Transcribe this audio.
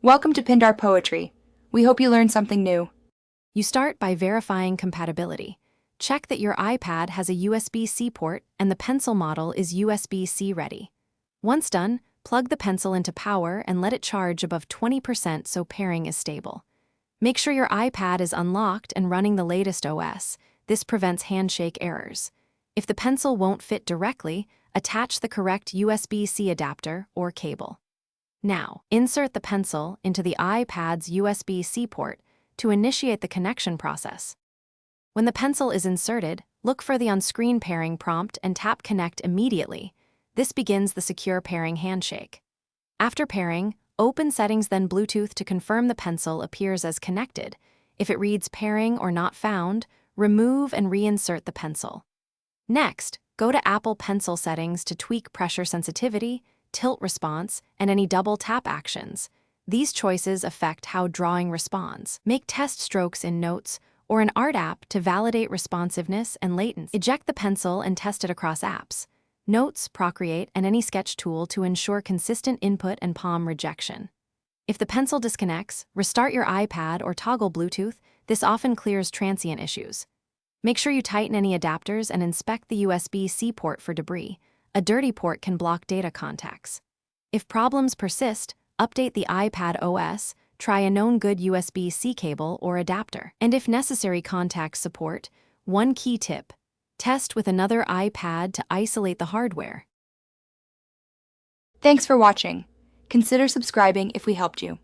Welcome to Pindar Poetry. We hope you learned something new. You start by verifying compatibility. Check that your iPad has a USB-C port and the pencil model is USB-C ready. Once done, plug the pencil into power and let it charge above 20% so pairing is stable. Make sure your iPad is unlocked and running the latest OS. This prevents handshake errors. If the pencil won't fit directly, attach the correct USB-C adapter or cable. Now, insert the pencil into the iPad's USB-C port to initiate the connection process. When the pencil is inserted, look for the on-screen pairing prompt and tap Connect immediately. This begins the secure pairing handshake. After pairing, open Settings then Bluetooth to confirm the pencil appears as connected. If it reads pairing or not found, remove and reinsert the pencil. Next, go to Apple Pencil settings to tweak pressure sensitivity, tilt response, and any double tap actions. These choices affect how drawing responds. Make test strokes in Notes or an art app to validate responsiveness and latency. Eject the pencil and test it across apps. Notes, Procreate, and any sketch tool to ensure consistent input and palm rejection. If the pencil disconnects, restart your iPad or toggle Bluetooth. This often clears transient issues. Make sure you tighten any adapters and inspect the USB-C port for debris. A dirty port can block data contacts. If problems persist, update the iPad OS, try a known good USB-C cable or adapter. And if necessary, contact support. One key tip: test with another iPad to isolate the hardware. Thanks for watching. Consider subscribing if we helped you.